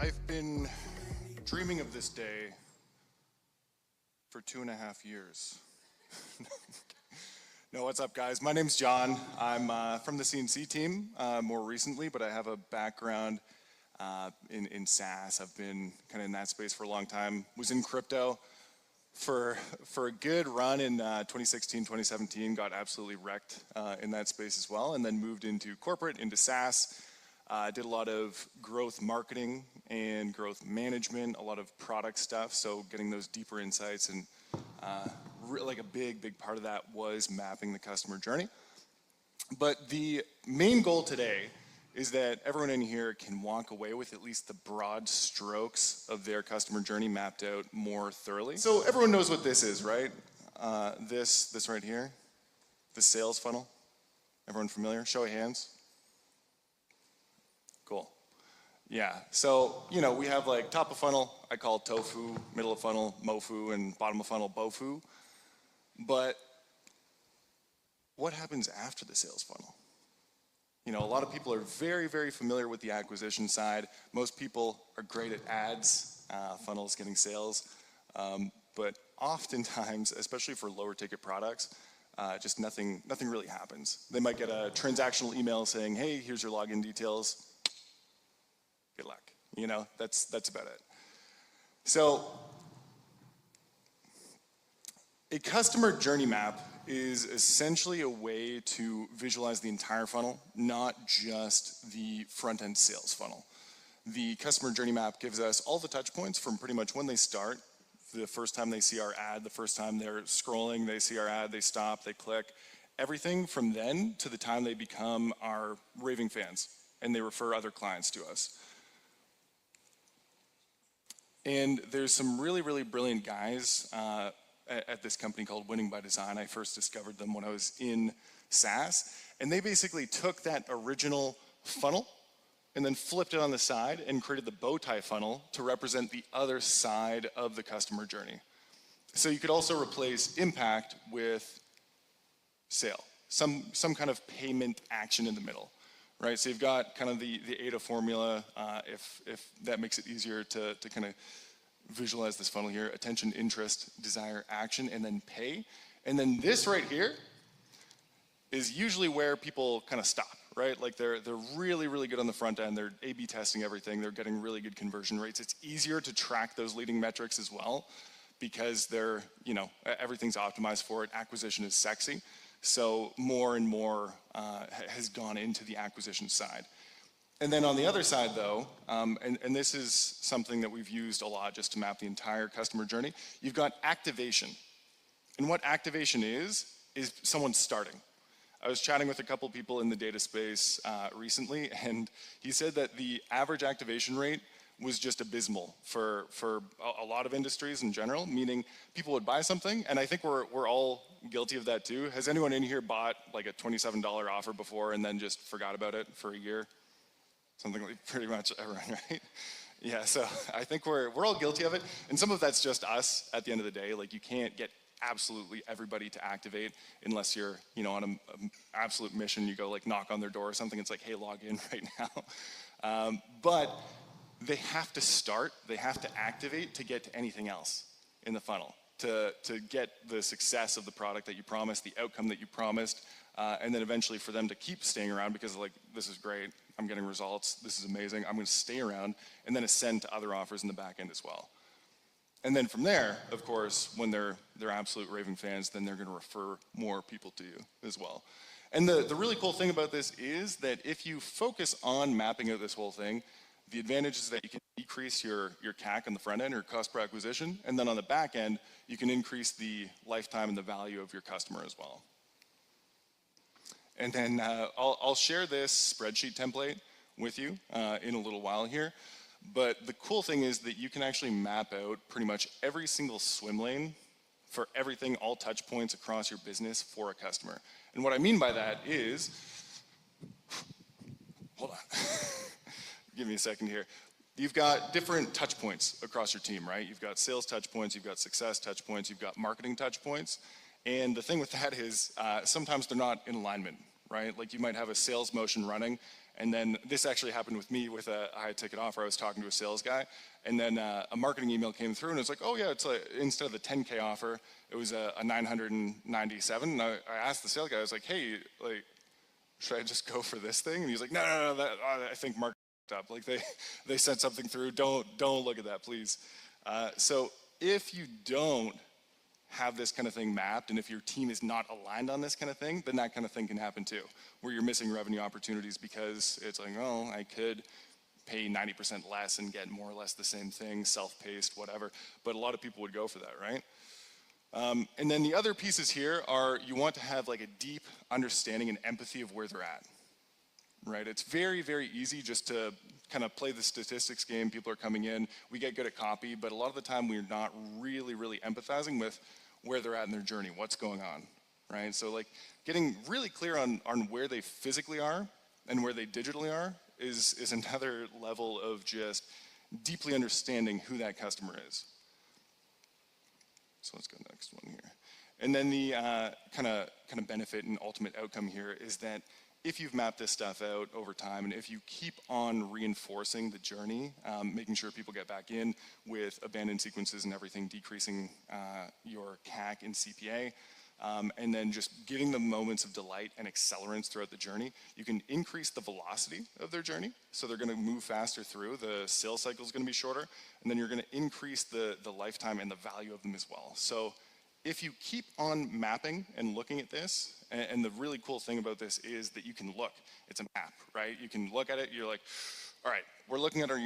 I've been dreaming of this day for 2.5 years. No, what's up, guys? My name's John. I'm from the CNC team more recently, but I have a background in SaaS. I've been kind of in that space for a long time. Was in crypto for a good run in 2016, 2017. Got absolutely wrecked in that space as well, and then moved into corporate, into SaaS. Did a lot of growth marketing and growth management, a lot of product stuff, so getting those deeper insights, and like a big part of that was mapping the customer journey. But the main goal today is that everyone in here can walk away with at least the broad strokes of their customer journey mapped out more thoroughly. So everyone knows what this is, right? This right here, the sales funnel. Everyone familiar? Show of hands. Cool. Yeah, so, you know, we have like top of funnel, I call it tofu, middle of funnel, mofu, and bottom of funnel, bofu. But what happens after the sales funnel? You know, a lot of people are very familiar with the acquisition side. Most people are great at ads, funnels, getting sales. But oftentimes, especially for lower ticket products, just nothing really happens. They might get a transactional email saying, hey, here's your login details. Good luck. You know, that's about it. So a customer journey map is essentially a way to visualize the entire funnel, not just the front-end sales funnel. The customer journey map gives us all the touch points from pretty much when they start, the first time they see our ad, the first time they're scrolling, they see our ad, they stop, they click, everything from then to the time they become our raving fans and they refer other clients to us. And there's some really brilliant guys at this company called Winning by Design. I first discovered them when I was in SaaS. And they basically took that original funnel and then flipped it on the side and created the Bowtie funnel to represent the other side of the customer journey. So you could also replace impact with sale, some kind of payment action in the middle, right? So you've got kind of the ADA formula, if that makes it easier to kind of visualize this funnel here: attention, interest, desire, action, and then pay. And then this right here is usually where people kind of stop, right? Like they're really good on the front end. They're A/B testing everything. They're getting really good conversion rates. It's easier to track those leading metrics as well because they're, you know, everything's optimized for it. Acquisition is sexy. So more and more has gone into the acquisition side. And then on the other side though, and this is something that we've used a lot just to map the entire customer journey, you've got activation. And what activation is someone starting. I was chatting with a couple people in the data space recently, and he said that the average activation rate was just abysmal for a lot of industries in general, meaning people would buy something, and I think we're all guilty of that too. Has anyone in here bought like a $27 offer before and then just forgot about it for a year? Something like pretty much everyone, right? Yeah, so I think we're all guilty of it, and some of that's just us at the end of the day. Like you can't get absolutely everybody to activate unless you're, you know, on an absolute mission. You go like knock on their door or something. It's like, hey, log in right now. But they have to start, they have to activate to get to anything else in the funnel, to get the success of the product that you promised, the outcome that you promised, and then eventually for them to keep staying around because like, this is great, I'm getting results, this is amazing, I'm gonna stay around, and then ascend to other offers in the back end as well. And then from there, of course, when they're absolute raving fans, then they're gonna refer more people to you as well. And the really cool thing about this is that if you focus on mapping out this whole thing, the advantage is that you can decrease your CAC on the front end, or cost per acquisition, and then on the back end, you can increase the lifetime and the value of your customer as well. And then I'll share this spreadsheet template with you in a little while here, but the cool thing is that you can actually map out pretty much every single swim lane for everything, all touch points across your business for a customer. And what I mean by that is, hold on. Give me a second here. You've got different touch points across your team, right? You've got sales touch points, you've got success touch points, you've got marketing touch points. And the thing with that is sometimes they're not in alignment, right? Like you might have a sales motion running And then this actually happened with me with a high ticket offer. I was talking to a sales guy, and then a marketing email came through, and it was like, oh yeah, it's like, instead of the 10K offer, it was a 997. And I asked the sales guy, I was like, hey, like, should I just go for this thing? And he's like, no, I think marketing up. Like they sent something through. Don't look at that, please. So if you don't have this kind of thing mapped, and if your team is not aligned on this kind of thing, then that kind of thing can happen too, where you're missing revenue opportunities because it's like, oh, I could pay 90% less and get more or less the same thing, self-paced, whatever. But a lot of people would go for that, right? And then the other pieces here are you want to have like a deep understanding and empathy of where they're at, right? It's very, very easy just to kind of play the statistics game. People are coming in, we get good at copy, but a lot of the time we're not really empathizing with where they're at in their journey, what's going on, right? So like getting really clear on where they physically are and where they digitally are is another level of just deeply understanding who that customer is. So let's go to the next one here. And then the kind of benefit and ultimate outcome here is that if you've mapped this stuff out over time, and if you keep on reinforcing the journey, making sure people get back in with abandoned sequences and everything, decreasing your CAC and CPA, and then just giving them moments of delight and accelerants throughout the journey, you can increase the velocity of their journey. So they're gonna move faster through, the sales cycle is gonna be shorter, and then you're gonna increase the lifetime and the value of them as well. So if you keep on mapping and looking at this, and the really cool thing about this is that you can look, it's a map, right? You can look at it, you're like, all right, we're looking at our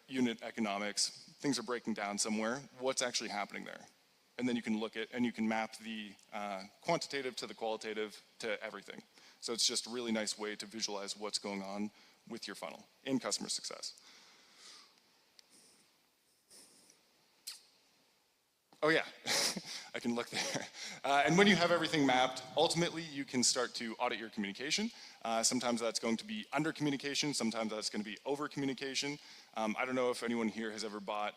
unit economics, things are breaking down somewhere, what's actually happening there? And then you can look at, and you can map the quantitative to the qualitative to everything. So it's just a really nice way to visualize what's going on with your funnel in customer success. Oh yeah, I can look there. And when you have everything mapped, ultimately you can start to audit your communication. Sometimes that's going to be under communication, sometimes that's going to be over communication. I don't know if anyone here has ever bought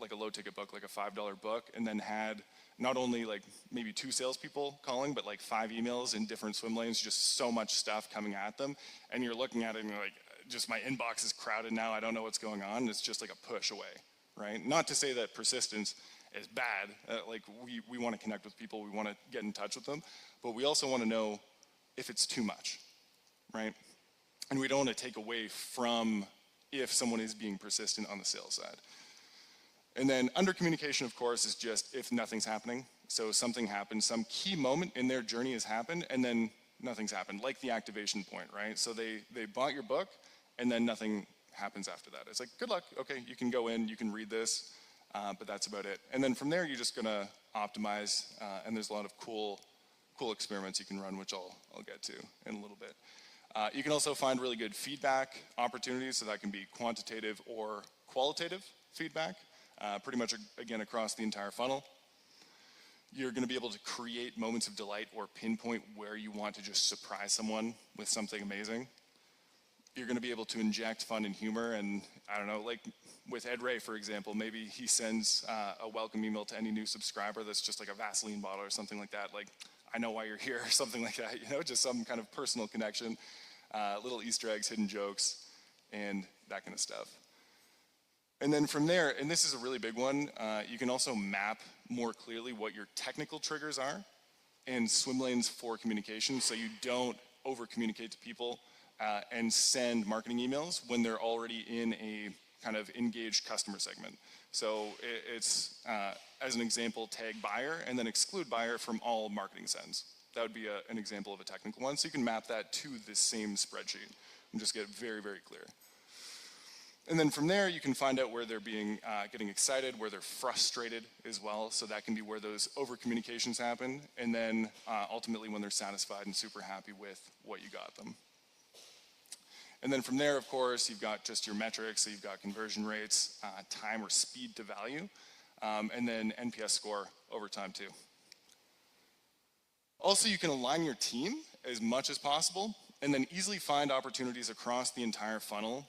like a low ticket book, like a $5 book, and then had not only like maybe 2 salespeople calling, but like 5 emails in different swim lanes, just so much stuff coming at them. And you're looking at it and you're like, just my inbox is crowded now, I don't know what's going on. It's just like a push away, right? Not to say that persistence is bad. Like we want to connect with people, we want to get in touch with them, but we also want to know if it's too much, right? And we don't want to take away from if someone is being persistent on the sales side. And then under communication, of course, is just if nothing's happening. So something happened, some key moment in their journey has happened, and then nothing's happened, like the activation point, right? So they bought your book, and then nothing happens after that. It's like, good luck, okay, you can go in, you can read this, but that's about it. And then from there, you're just gonna optimize, and there's a lot of cool experiments you can run, which I'll get to in a little bit. You can also find really good feedback opportunities, so that can be quantitative or qualitative feedback, pretty much again across the entire funnel. You're gonna be able to create moments of delight or pinpoint where you want to just surprise someone with something amazing. You're gonna be able to inject fun and humor, and I don't know, like with Ed Ray, for example, maybe he sends a welcome email to any new subscriber that's just like a Vaseline bottle or something like that, like, I know why you're here, or something like that, you know, just some kind of personal connection, little Easter eggs, hidden jokes, and that kind of stuff. And then from there, and this is a really big one, you can also map more clearly what your technical triggers are and swim lanes for communication, so you don't over communicate to people and send marketing emails when they're already in a kind of engaged customer segment. So it's, as an example, tag buyer and then exclude buyer from all marketing sends. That would be an example of a technical one. So you can map that to the same spreadsheet and just get very, very clear. And then from there, you can find out where they're getting excited, where they're frustrated as well. So that can be where those over communications happen. And then ultimately when they're satisfied and super happy with what you got them. And then from there, of course, you've got just your metrics. So you've got conversion rates, time or speed to value, and then NPS score over time too. Also, you can align your team as much as possible and then easily find opportunities across the entire funnel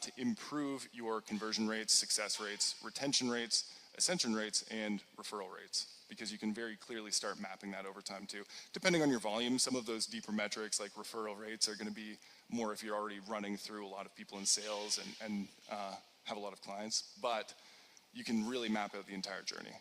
to improve your conversion rates, success rates, retention rates, ascension rates, and referral rates, because you can very clearly start mapping that over time too. Depending on your volume, some of those deeper metrics like referral rates are gonna be more if you're already running through a lot of people in sales and have a lot of clients. But you can really map out the entire journey.